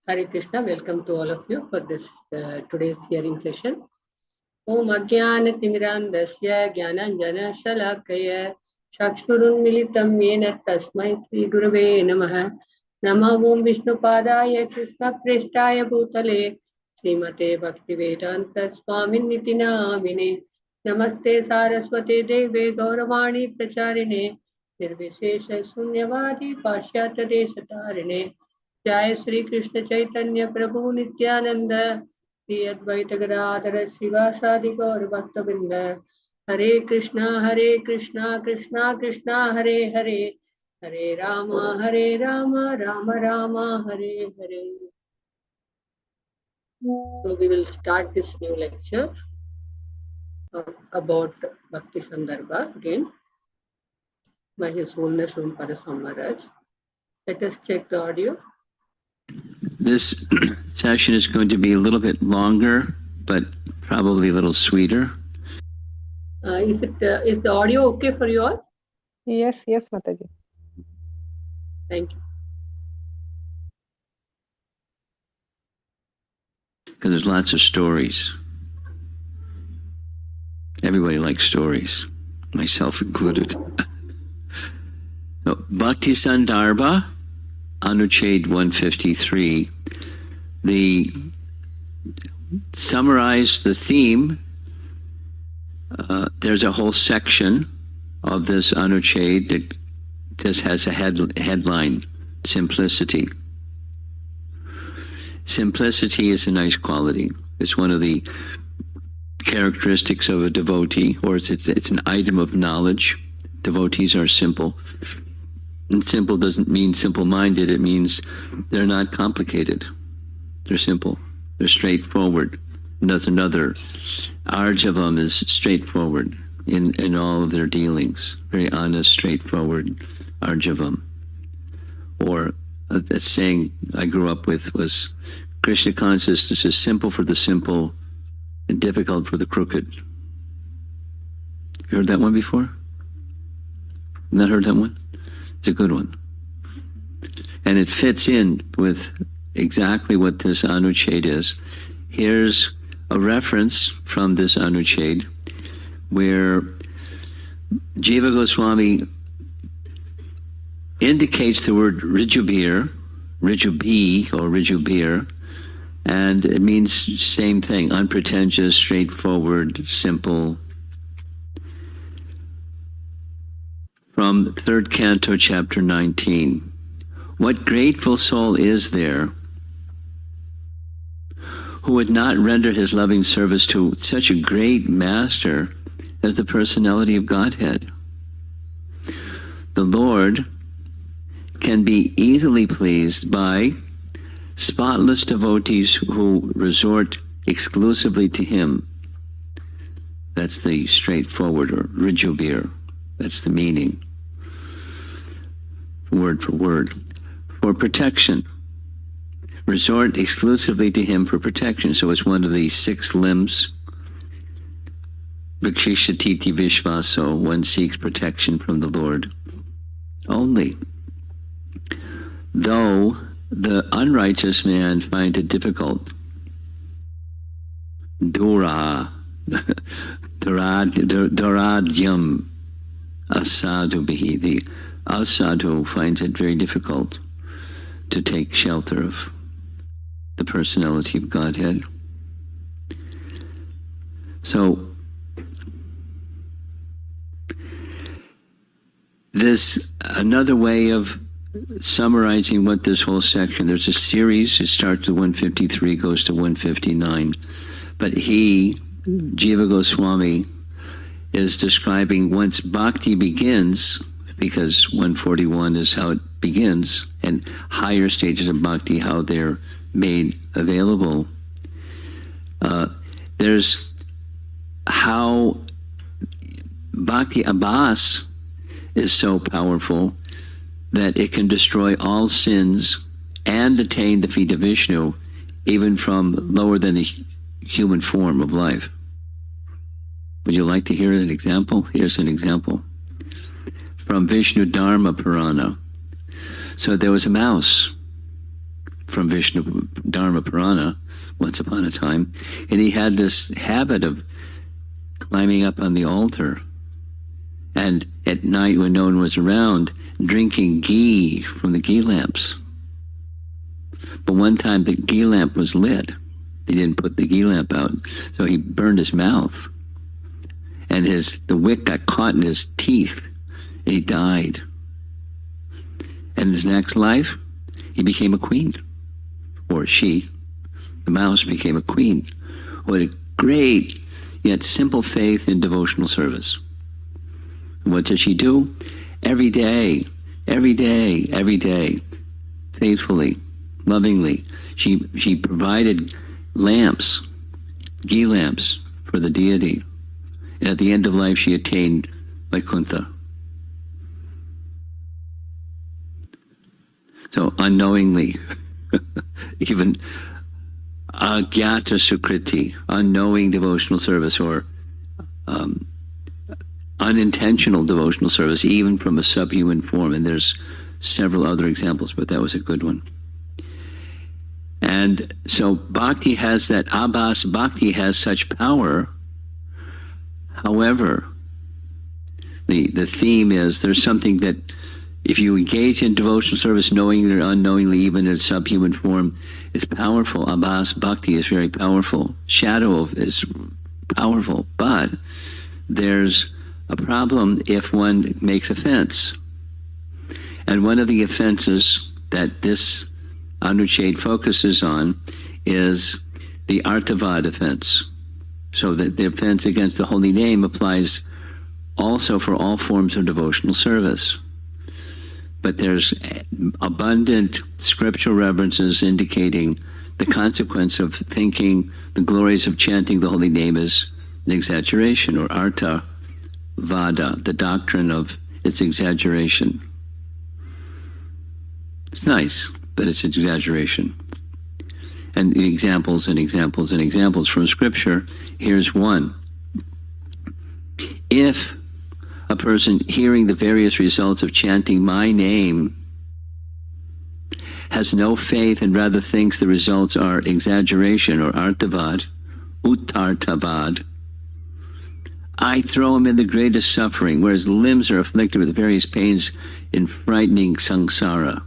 Hare Krishna, welcome to all of you for this today's hearing session. Om Ajnana Timirandasya Jnananjana Shalakaya Chakshurunmilitam Yena Tasmai Sri Gurave Namaha Nama Om Vishnu Padaya Krishna Preshtaya Bhutale Srimate Bhaktivedanta Swami Nitinamine Namaste Saraswate Deve Gauravani Pracharine Nirvishesha Sunyavadi Pashyata Deshatarine Jai Shri Krishna Chaitanya Prabhu Nityanand Shri Advaita Gadadhar शिवासादि Gaur भक्तवृंद Hare Krishna Krishna Krishna Hare Hare Hare Ram Ram Ram Hare Hare. So we will start this new lecture about Bhakti Sandarbha again by His Holiness Rupada Samaraj. Let us check the audio. This session is going to be a little bit longer, but probably a little sweeter. Is the audio okay for you all? Yes, Mataji. Thank you. Because there's lots of stories. Everybody likes stories, myself included. So, Bhakti Sandarbha, Anuchad 153, summarize the theme. There's a whole section of this Anuchad that just has a headline, simplicity. Simplicity is a nice quality. It's one of the characteristics of a devotee, or it's an item of knowledge. Devotees are simple. And simple doesn't mean simple-minded. It means they're not complicated. They're simple. They're straightforward. There's another. Arjavam is straightforward in all of their dealings. Very honest, straightforward Arjavam. Or a saying I grew up with was, Krishna consciousness is simple for the simple and difficult for the crooked. You heard that one before? Not heard that one? It's a good one. And it fits in with exactly what this Anuchad is. Here's a reference from this Anuchad where Jiva Goswami indicates the word Rijubir, Rijubi or Rijubir, and it means same thing, unpretentious, straightforward, simple. From 3rd Canto, Chapter 19. What grateful soul is there who would not render his loving service to such a great master as the personality of Godhead? The Lord can be easily pleased by spotless devotees who resort exclusively to him. That's the straightforward, or Rijubir. That's the meaning, word for word. For protection. Resort exclusively to him for protection. So it's one of the 6 limbs. Vrikshishatiti Vishvaso, one seeks protection from the Lord only. Though the unrighteous man find it difficult. Doradyam Asadu bihi. The Asadu finds it very difficult to take shelter of the personality of Godhead. So, this another way of summarizing what this whole section, there's a series, it starts at 153, goes to 159, but Jiva Goswami, is describing once bhakti begins, because 141 is how it begins, and higher stages of bhakti, how they're made available. There's how bhakti abhas is so powerful that it can destroy all sins and attain the feet of Vishnu, even from lower than the human form of life. Would you like to hear an example? Here's an example from Vishnu Dharma Purana. So there was a mouse from Vishnu Dharma Purana, once upon a time, and he had this habit of climbing up on the altar, and at night when no one was around, drinking ghee from the ghee lamps. But one time the ghee lamp was lit. He didn't put the ghee lamp out, so he burned his mouth, and the wick got caught in his teeth, and he died. And in his next life, he became a queen, or she, the mouse, became a queen. What a great yet simple faith in devotional service. What does she do? Every day, faithfully, lovingly, she provided lamps, ghee lamps, for the deity. And at the end of life, she attained Vaikuntha. So unknowingly, even agyata sukriti, unknowing devotional service, or unintentional devotional service, even from a subhuman form. And there's several other examples, but that was a good one. And so bhakti has that, abhas bhakti has such power. However, the theme is there's something that if you engage in devotional service knowingly or unknowingly, even in a subhuman form, it's powerful. Abhas bhakti is very powerful. Shadow is powerful. But there's a problem if one makes offense. And one of the offenses that this Anucheta focuses on is the Artavad offense. So that the offense against the holy name applies also for all forms of devotional service. But there's abundant scriptural references indicating the consequence of thinking the glories of chanting the holy name is an exaggeration, or arta vada, the doctrine of its exaggeration. It's nice, but it's exaggeration. And the examples from Scripture, here's one. If a person hearing the various results of chanting my name has no faith and rather thinks the results are exaggeration, or artavad, uttartavad, I throw him in the greatest suffering, where his limbs are afflicted with various pains in frightening samsara.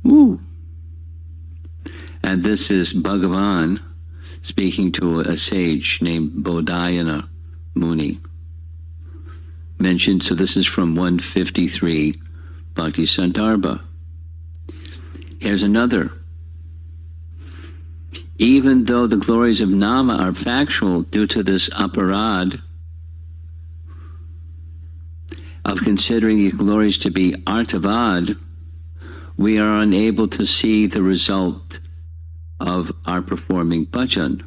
Woo! And this is Bhagavan speaking to a sage named Bodhayana Muni. Mentioned, so this is from 153, Bhakti Sandarbha. Here's another. Even though the glories of Nama are factual due to this aparad of considering the glories to be artavad, we are unable to see the result of our performing bhajan,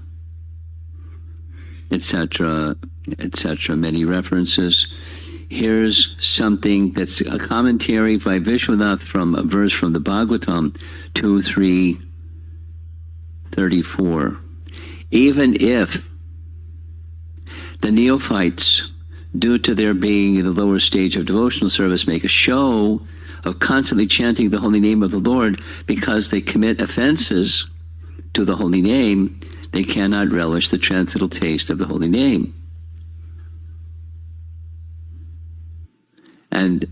etc., etc. Many references. Here's something that's a commentary by Vishwanath from a verse from the Bhagavatam 2:3-34. Even if the neophytes, due to their being in the lower stage of devotional service, make a show of constantly chanting the holy name of the Lord because they commit offenses to the holy name, they cannot relish the transcendental taste of the holy name. And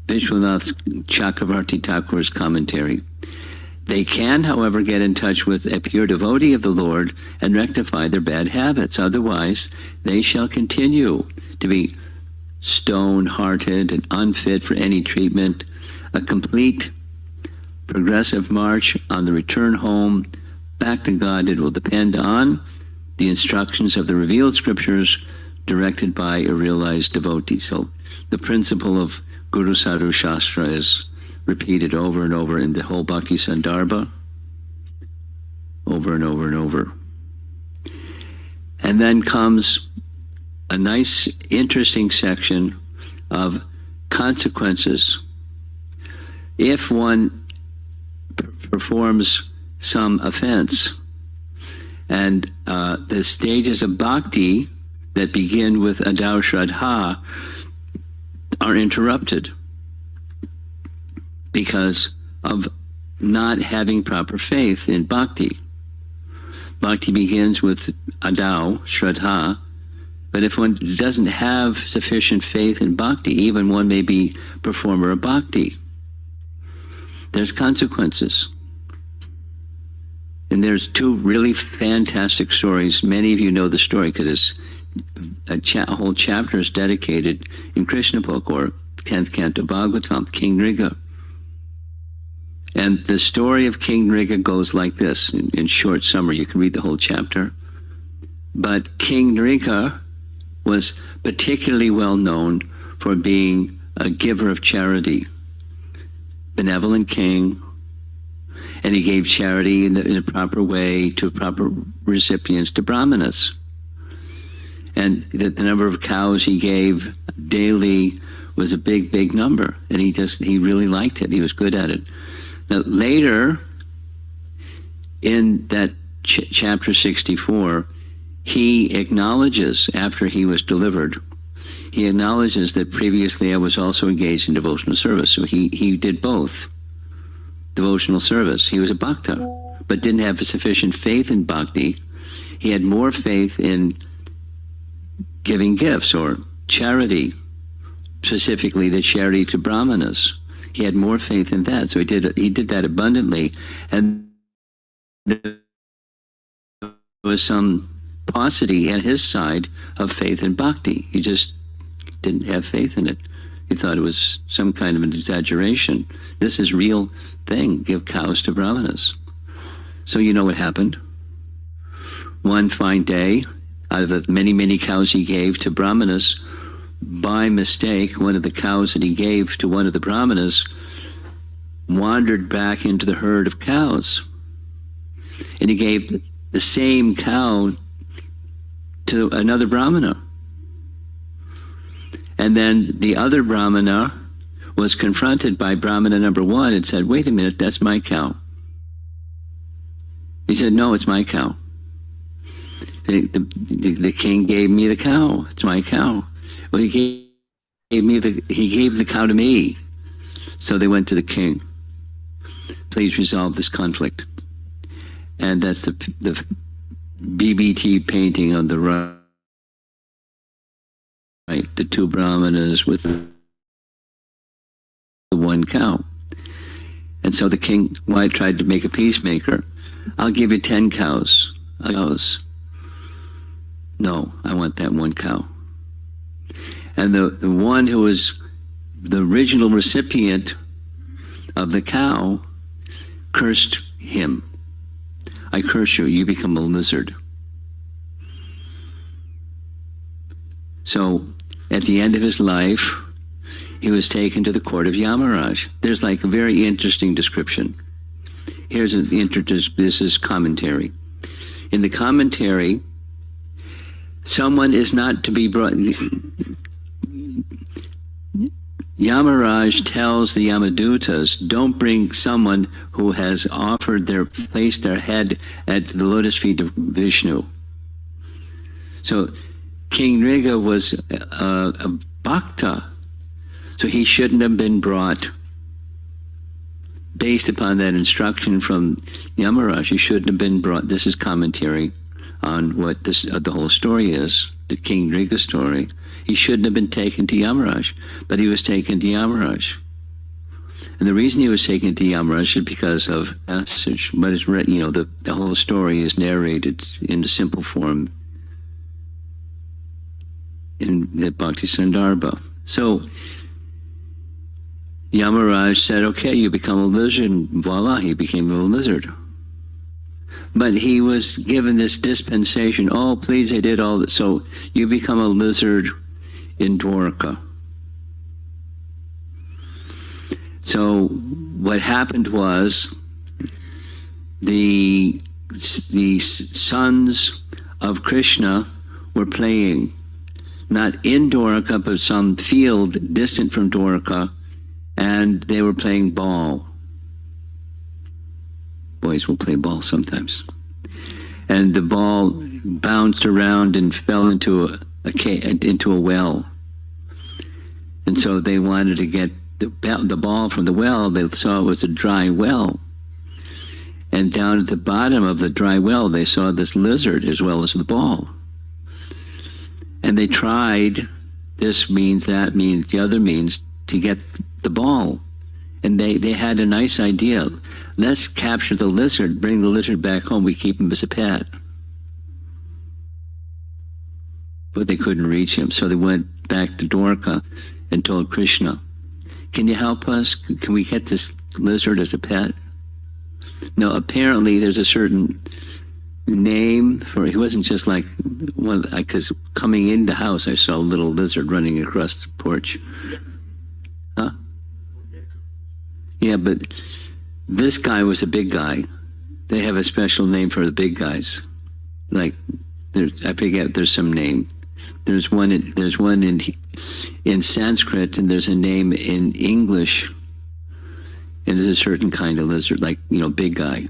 Vishwanath Chakravarti Thakur's commentary. They can, however, get in touch with a pure devotee of the Lord and rectify their bad habits. Otherwise, they shall continue to be stone-hearted and unfit for any treatment. A complete progressive march on the return home back to God, it will depend on the instructions of the revealed scriptures directed by a realized devotee. So the principle of Guru Sadhu Shastra is repeated over and over in the whole Bhakti Sandarbha, over and over and over. And then comes a nice, interesting section of consequences. If one performs some offense, and the stages of bhakti that begin with Adau Shraddha are interrupted because of not having proper faith in bhakti. Bhakti begins with adau, shraddha, but if one doesn't have sufficient faith in bhakti, even one may be performer of bhakti. There's consequences. And there's two really fantastic stories. Many of you know the story because it's a whole chapter is dedicated in Krishna book or 10th Canto Bhagavatam, King Nriga. And the story of King Nriga goes like this, in short summary. You can read the whole chapter. But King Nriga was particularly well known for being a giver of charity, benevolent king, and he gave charity in a proper way to proper recipients, to brahmanas. And the number of cows he gave daily was a big, big number, and he really liked it. He was good at it. Now, later, in that chapter 64, he acknowledges, after he was delivered, he acknowledges that previously I was also engaged in devotional service. So he did both. Devotional service. He was a bhakta, but didn't have sufficient faith in bhakti. He had more faith in giving gifts or charity, specifically the charity to brahmanas. He had more faith in that, so he did that abundantly, and there was some paucity at his side of faith in bhakti. He just didn't have faith in it. He thought it was some kind of an exaggeration. This is real thing. Give cows to brahmanas. So you know what happened. One fine day, out of the many, many cows he gave to brahmanas, by mistake, one of the cows that he gave to one of the brahmanas wandered back into the herd of cows. And he gave the same cow to another brahmana. And then the other brahmana was confronted by brahmana number one and said, wait a minute, that's my cow. He said, no, it's my cow. The king gave me the cow. It's my cow. Well, he gave the cow to me. So they went to the king. Please resolve this conflict. And that's the BBT painting on the right. The two brahmanas with the one cow. And so the king tried to make a peacemaker. I'll give you 10 cows. No, I want that one cow. And the one who was the original recipient of the cow cursed him. I curse you, you become a lizard. So at the end of his life, he was taken to the court of Yamaraj. There's like a very interesting description. This is commentary. In the commentary, someone is not to be brought. Yamaraj tells the Yamadutas, don't bring someone who has placed their head at the lotus feet of Vishnu. So King Nriga was a bhakta, so he shouldn't have been brought. Based upon that instruction from Yamaraj, he shouldn't have been brought. This is commentary on what the whole story is, the King Nriga story. He shouldn't have been taken to Yamaraj, but he was taken to Yamaraj. And the reason he was taken to Yamaraj is because of message. But it's the whole story is narrated in a simple form in the Bhakti Sandarbha. So Yamaraj said, okay, you become a lizard, and voila, he became a lizard. But he was given this dispensation, oh, please, I did all this. So you become a lizard in Dwarka. So what happened was the sons of Krishna were playing, not in Dwarka, but some field distant from Dwarka, and they were playing ball. Boys will play ball sometimes. And the ball bounced around and fell into a well. And so they wanted to get the ball from the well. They saw it was a dry well. And down at the bottom of the dry well, they saw this lizard as well as the ball. And they tried this means, that means, the other means to get the ball. And they had a nice idea. Let's capture the lizard, bring the lizard back home, we keep him as a pet. But they couldn't reach him, so they went back to Dwarka and told Krishna, can you help us? Can we get this lizard as a pet? No, apparently there's a certain name for it. He wasn't just like one, because coming in the house, I saw a little lizard running across the porch. Huh? Yeah, but this guy was a big guy. They have a special name for the big guys. Like, I forget, there's some name. There's one in Sanskrit, and there's a name in English, and there's a certain kind of lizard, like, big guy.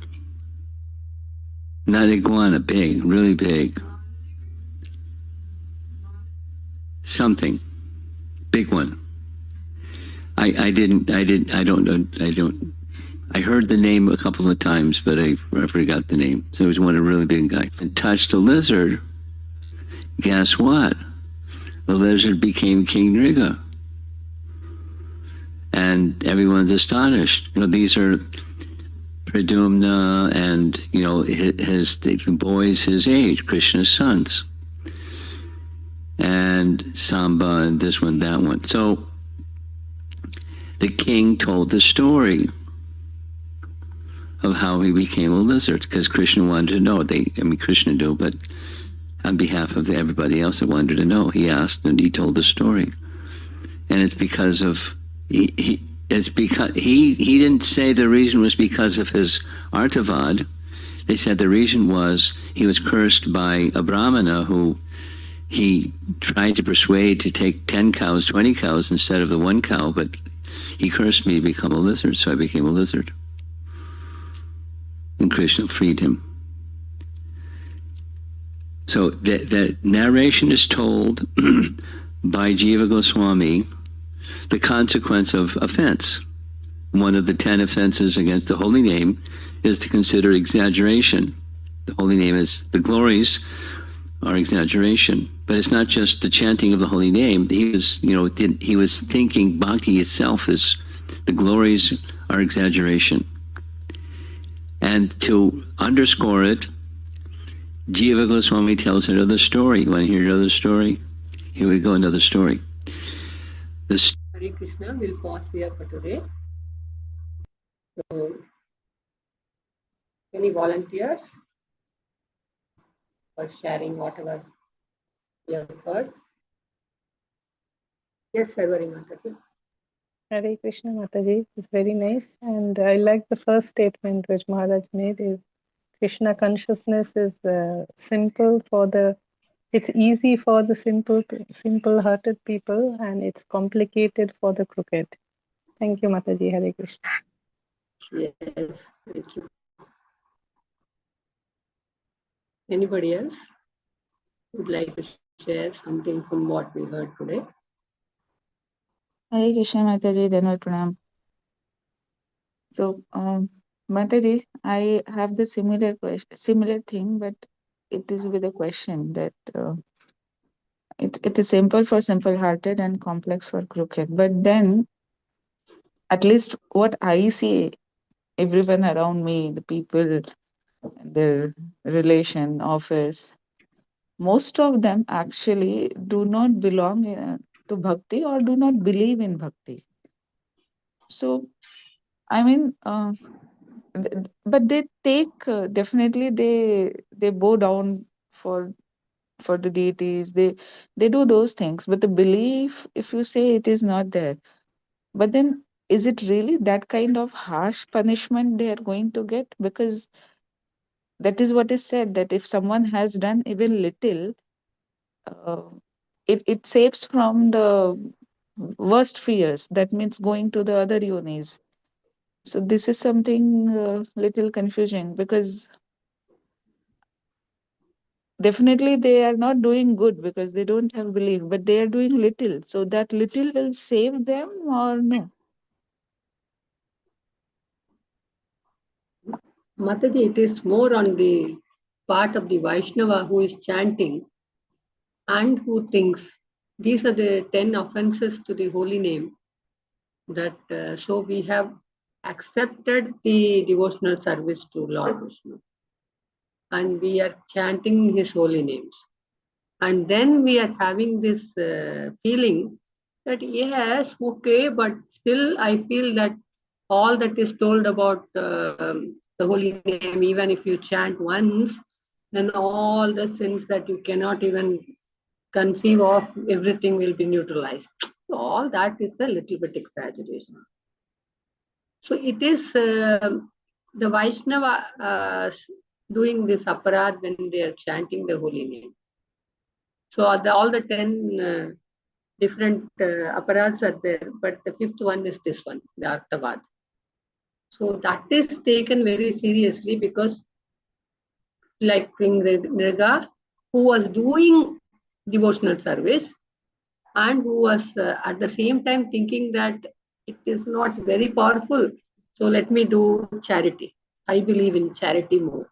Not iguana, big, really big. Something. Big one. I heard the name a couple of times, but I forgot the name. So it was one, a really big guy. And touched a lizard. Guess what? The lizard became King Nriga. And everyone's astonished. These are Pradyumna and, the boys his age, Krishna's sons. And Samba and this one, that one. So the king told the story of how he became a lizard, because Krishna wanted to know. Krishna knew, but on behalf of everybody else that wanted to know, he asked and he told the story. And it's because of, he didn't say the reason was because of his artavad. They said the reason was he was cursed by a brahmana who he tried to persuade to take 10 cows, 20 cows instead of the one cow, but he cursed me to become a lizard, so I became a lizard. And Krishna freed him. So the narration is told by Jiva Goswami, the consequence of offense. One of the 10 offenses against the holy name is to consider exaggeration. The holy name the glories are exaggeration. But it's not just the chanting of the holy name. He was thinking bhakti itself is, the glories are exaggeration. And to underscore it, Jiva Goswami tells another story. You want to hear another story? Here we go, another story. Hare Krishna, we'll pause here for today. So, any volunteers for sharing whatever you have heard? Yes, Sarvari Mataji. Hare Krishna, Mataji. It's very nice. And I like the first statement which Maharaj made is Krishna consciousness is simple it's easy for the simple-hearted people, and it's complicated for the crooked. Thank you, Mataji. Hare Krishna. Yes, thank you. Anybody else would like to share something from what we heard today? Hare Krishna, Mataji, Dhanavad Pranam. So, Mataji, I have the similar thing, but it is with a question that it is simple for simple-hearted and complex for crooked. But then, at least what I see, everyone around me, the people, their relation, office, most of them actually do not belong to bhakti or do not believe in bhakti. So, I mean, but they take definitely they bow down for the deities. They do those things, but the belief, if you say, it is not there. But then, is it really that kind of harsh punishment they are going to get? Because that is what is said, that if someone has done even little, uh, it saves from the worst fears. That means going to the other yonis. So this is something little confusing, because definitely they are not doing good because they don't have belief, but they are doing little. So that little will save them or no? Mataji, it is more on the part of the Vaishnava who is chanting and who thinks. These are the 10 offenses to the holy name. That so we have accepted the devotional service to Lord Vishnu, and we are chanting his holy names. And then we are having this feeling that yes, okay, but still I feel that all that is told about the holy name, even if you chant once, then all the sins that you cannot even conceive of, everything will be neutralized. So all that is a little bit exaggeration. So it is the Vaishnava doing this aparad when they are chanting the holy name. So all the 10 different aparads are there, but the fifth one is this one, the Arthavad. So that is taken very seriously because, like King Nriga, who was doing devotional service and who was at the same time thinking that it is not very powerful, so let me do charity. I believe in charity more.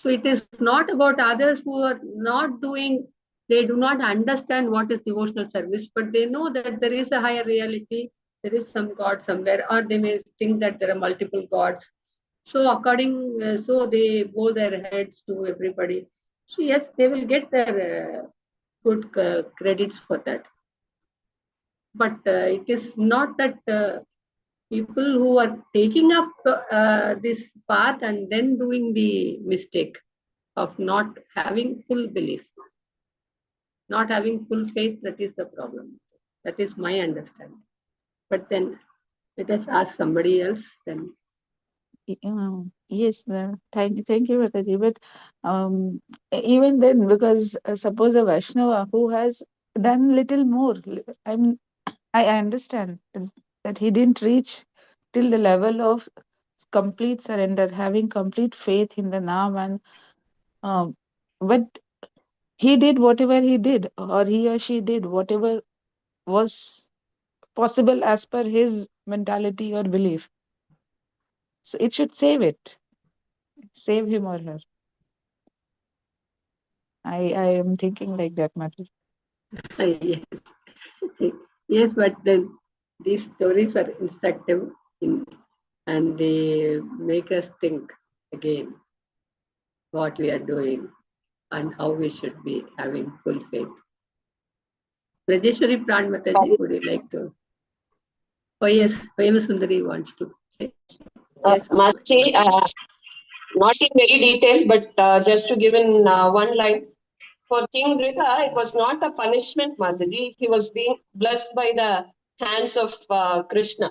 So it is not about others who are not doing, they do not understand what is devotional service, but they know that there is a higher reality, there is some God somewhere, or they may think that there are multiple gods. So so they bow their heads to everybody. So yes, they will get their good credits for that. But it is not that people who are taking up this path and then doing the mistake of not having full belief, not having full faith, that is the problem. That is my understanding. But then let us ask somebody else then. Yes, thank you, Mataji. But even then, because suppose a Vaishnava who has done little more, I understand that he didn't reach till the level of complete surrender, having complete faith in the Naam, and but he did whatever he did, or he or she did whatever was possible as per his mentality or belief. So it should save him or her. I am thinking like that, Mataji. Yes. Yes, but then these stories are instructive and they make us think again what we are doing and how we should be having full faith. Rajeshwari Pran Mataji, would you like to? Oh yes, Sundari wants to say. Yes, of course. Mataji, not in very detail, but just to give in one line. For King Riga, it was not a punishment, Mataji. He was being blessed by the hands of Krishna.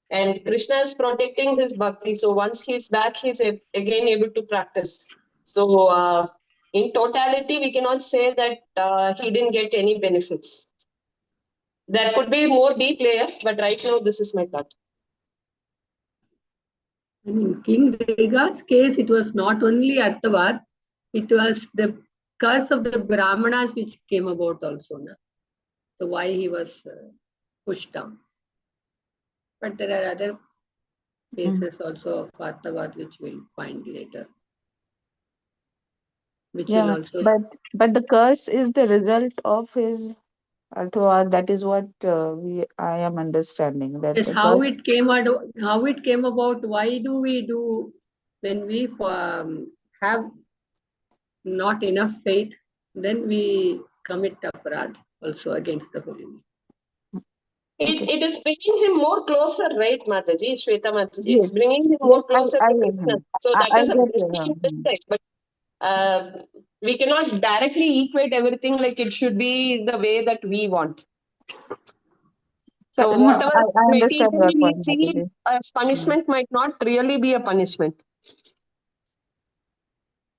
And Krishna is protecting his bhakti. So once he's back, he's again able to practice. So in totality, we cannot say that he didn't get any benefits. There could be more deep layers, but right now, this is my thought. And in King Riga's case, it was not only Arthavad, it was the curse of the Brahmanas which came about also. Na? So why he was pushed down. But there are other cases also of Arthavad which we'll find later. Which will Yeah, also. but the curse is the result of his Arthavad. That is what I am understanding. That Yes, the how curse. it came out, how it came about, why do we do when we have not enough faith, then we commit aparad also against the holy name. Okay. It is bringing him more closer, right, Mataji, Shweta Mataji? It's Yes, bringing him yes, more closer to Krishna. So that I is a get blessing in you. disguise. But we cannot directly equate everything like it should be the way that we want. So No, whatever I understand your materially we point, see Mataji. as punishment might not really be a punishment.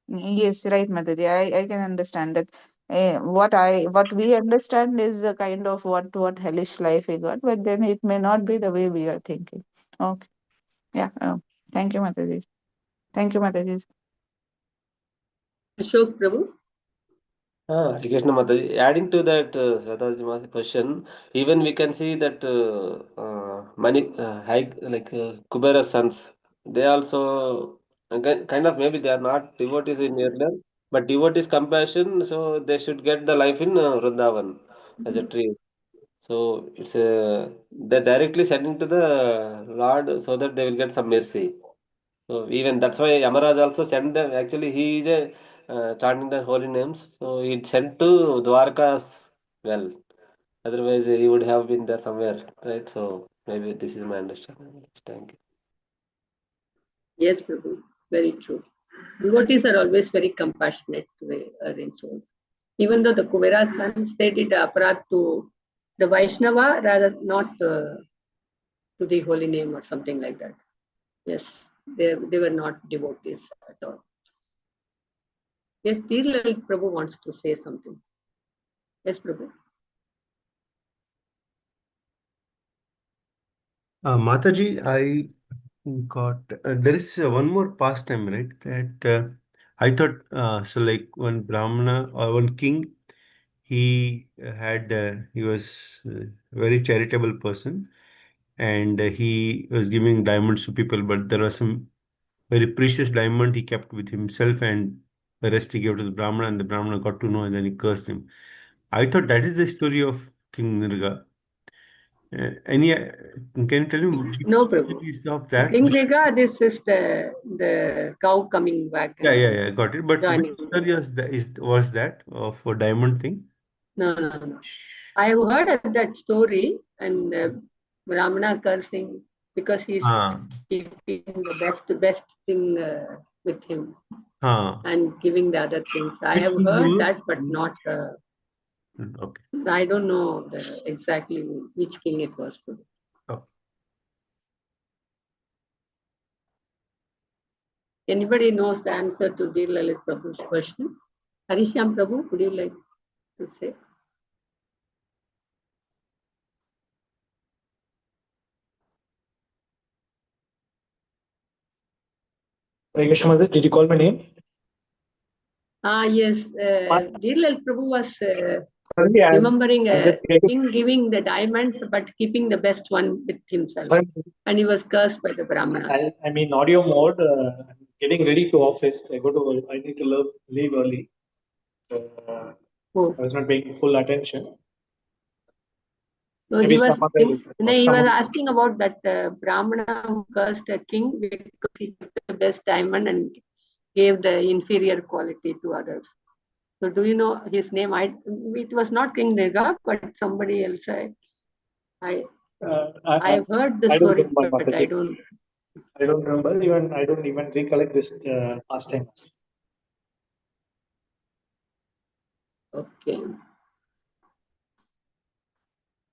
Yes, right, Mataji. I can understand that. What we understand is a kind of what hellish life we got, but then it may not be the way we are thinking. Okay. Yeah. Thank you, Mataji. Thank you, Mataji. Ashok Prabhu. Krishna Mataji, adding to that Shwetaji's question, even we can see that Kubera's sons, they also again, kind of maybe they are not devotees in earlier, but devotees compassion, so they should get the life in Vrindavan as a tree. So it's they're directly sending to the Lord so that they will get some mercy. So even that's why Yamaraj also sent them. Actually, he is chanting the holy names. So he sent to Dwarka as well. Otherwise, he would have been there somewhere, right? So maybe this is my understanding. Thank you. Yes, Prabhu, very true. Devotees are always very compassionate to the earthing souls. Even though the Kuvera's sons, they did aparat to the Vaishnava, rather not to the holy name or something like that. Yes, they were not devotees at all. Yes, Tirlal Prabhu wants to say something. Yes, Prabhu. Mataji, I got there is one more pastime, right? That I thought so. Like one Brahmana or one king, he was a very charitable person, and he was giving diamonds to people. But there was some very precious diamond he kept with himself, and the rest he gave to the Brahmana, and the Brahmana got to know, and then he cursed him. I thought that is the story of King Nirga. Can you tell me No, which Prabhu. is of that? King Riga, this is the cow coming back Yeah, and yeah, yeah, got it. But which joining. story was that of a diamond thing? No, no, no. I have heard of that story and Brahmana cursing because he's Ah, keeping the best thing with him ah. and giving the other things. I Which have king heard was? that, but not. Okay. I don't know exactly which king it was. Oh. Anybody knows the answer to Dhir Lalit Prabhu's question? Harisham Prabhu, would you like to say? Hare Krishna Maharaj, did you call my name? Yes. Dhir Lalit Prabhu was Sorry, remembering I'm a just getting. king giving the diamonds but keeping the best one with himself. Sorry, And he was cursed by the Brahmanas. I'm in audio mode. I'm getting ready to office. I need to leave early. Oh. I was not paying full attention. So Maybe he was he was someone. asking about that Brahmana who cursed a king because he took the best diamond and gave the inferior quality to others. So do you know his name? It was not King Nirga, but somebody else. I've heard the I don't story, remember, but I Mataji. don't. I don't remember. I don't even recollect this past time. Okay.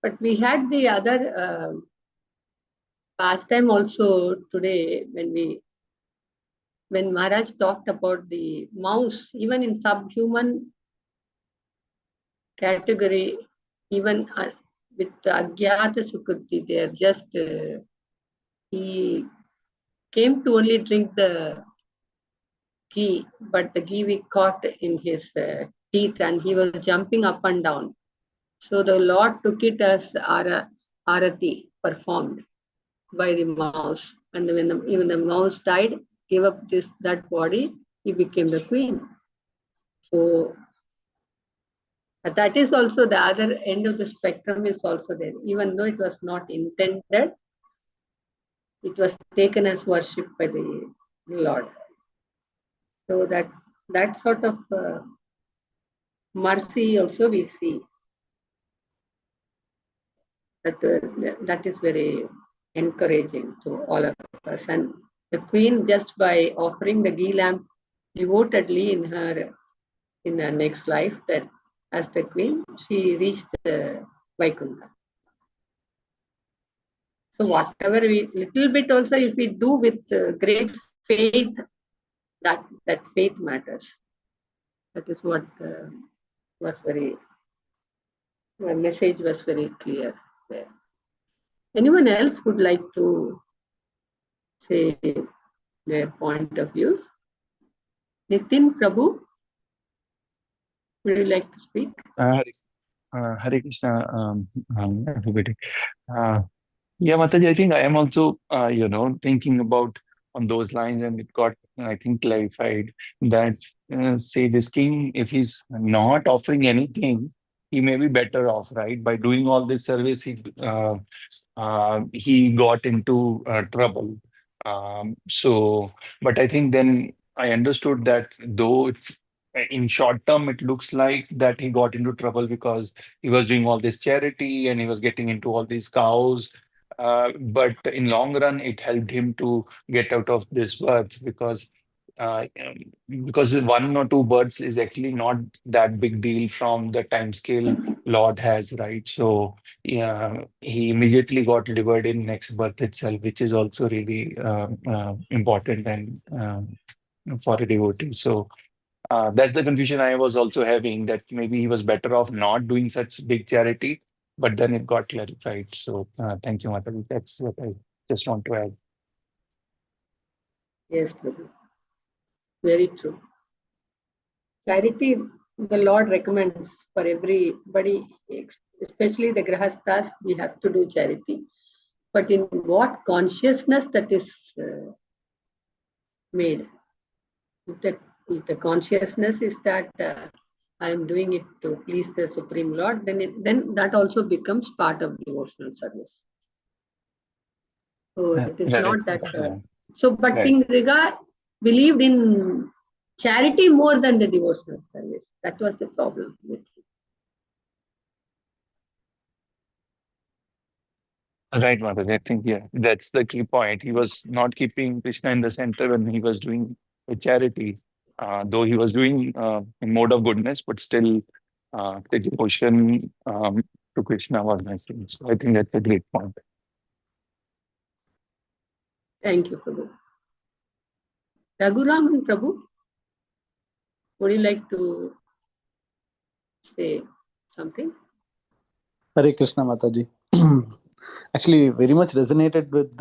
But we had the other pastime also today when Maharaj talked about the mouse, even in subhuman category, even with Agyata Sukriti, they are just he came to only drink the ghee, but the ghee we caught in his teeth, and he was jumping up and down. So the Lord took it as arati performed by the mouse, and when even the mouse died, gave up that body, he became the queen. So that is also the other end of the spectrum is also there. Even though it was not intended, it was taken as worship by the Lord. So that sort of mercy also we see that is very encouraging to all of us. And the queen, just by offering the ghee lamp devotedly in her next life, that as the queen, she reached the Vaikuntha. So whatever little bit also, if we do with great faith, that faith matters. That is what was very, the message was very clear there. Anyone else would like to say their point of view? Nitin Prabhu, would you like to speak? Hare Krishna, everybody. Yeah, Mataji, I think I am also, thinking about on those lines, and it got, I think, clarified that say this king, if he's not offering anything, he may be better off, right? By doing all this service, he got into trouble. But I think then I understood that though it's in short term, it looks like that he got into trouble because he was doing all this charity and he was getting into all these cows. But in long run, it helped him to get out of this birth because one or two births is actually not that big deal from the time scale Lord has, right? So yeah, he immediately got delivered in next birth itself, which is also really important and for a devotee. So that's the confusion I was also having, that maybe he was better off not doing such big charity, but then it got clarified. So thank you, Mataji. That's what I just want to add. Yes, Prabhu. Very true. Charity, the Lord recommends for everybody, especially the grahasthas, we have to do charity. But in what consciousness that is made? If the consciousness is that I am doing it to please the Supreme Lord, then that also becomes part of devotional service. So it is Right. not that. But Right. King Riga believed in charity more than the devotional service. That was the problem with him. Right, Mataji. I think, yeah, that's the key point. He was not keeping Krishna in the center when he was doing a charity, though he was doing in mode of goodness, but still the devotion to Krishna was missing. So I think that's a great point. Thank you, Prabhu. Raghuraman Prabhu, would you like to say something? Hare Krishna Mataji. Actually, very much resonated with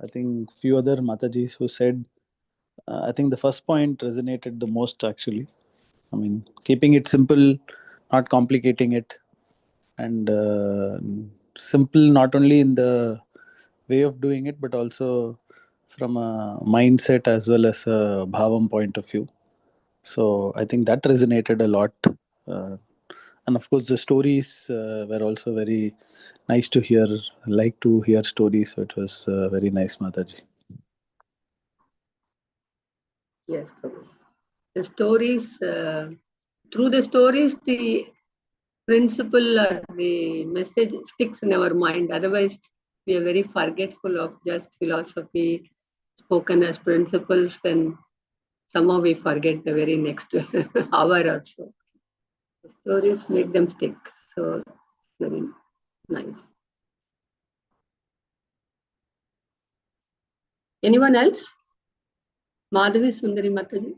I think few other Matajis who said. I think the first point resonated the most actually. I mean, keeping it simple, not complicating it, and simple not only in the way of doing it, but also from a mindset as well as a bhavam point of view. So I think that resonated a lot. And of course, the stories were also very nice to hear. I like to hear stories. So it was very nice, Mataji. Yes, Prabhu. The stories, through the stories, the principle or the message sticks in our mind. Otherwise, we are very forgetful of just philosophy spoken as principles. Then somehow we forget the very next hour or so. The stories make them stick. So very nice. Anyone else? Madhavi Sundari Mataji.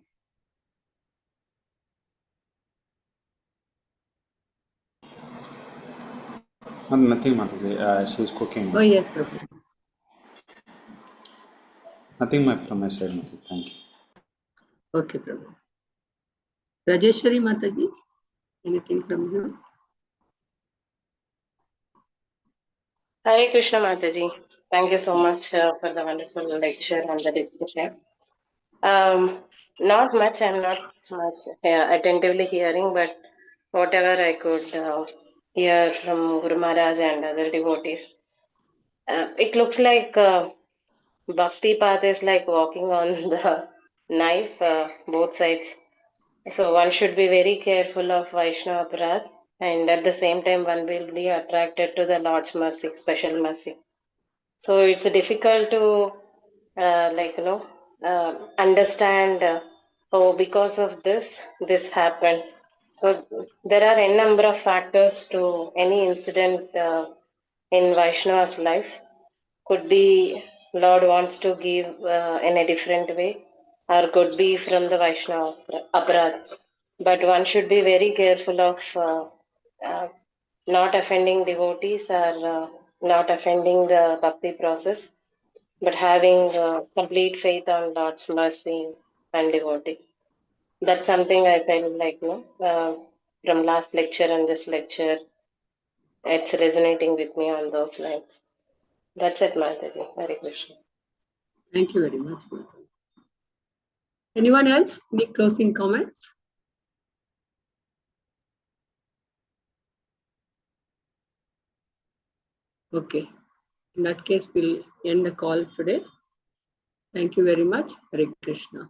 Nothing, Mataji. She's cooking. Oh yes, Prabhu. Nothing from my side, Mataji. Thank you. Okay, Prabhu. Rajeshwari Mataji, anything from you? Hare Krishna Mataji. Thank you so much for the wonderful lecture and the discussion. Not much, I'm not much attentively hearing, but whatever I could hear from Guru Maharaj and other devotees, it looks like Bhakti path is like walking on the knife, both sides. So one should be very careful of Vaishnava Aparadh, and at the same time one will be attracted to the Lord's mercy, special mercy. So it's difficult to understand. Oh, because of this happened. So there are a number of factors to any incident in Vaishnava's life. Could be Lord wants to give in a different way, or could be from the Vaishnava Aparadh. But one should be very careful of uh, not offending devotees or not offending the bhakti process, but having complete faith on Lord's mercy and devotees. That's something I felt like, from last lecture and this lecture, it's resonating with me on those lines. That's it, Mataji. Hare Krishna. Thank you very much. Anyone else? Any closing comments? Okay. In that case, we'll end the call today. Thank you very much. Hare Krishna.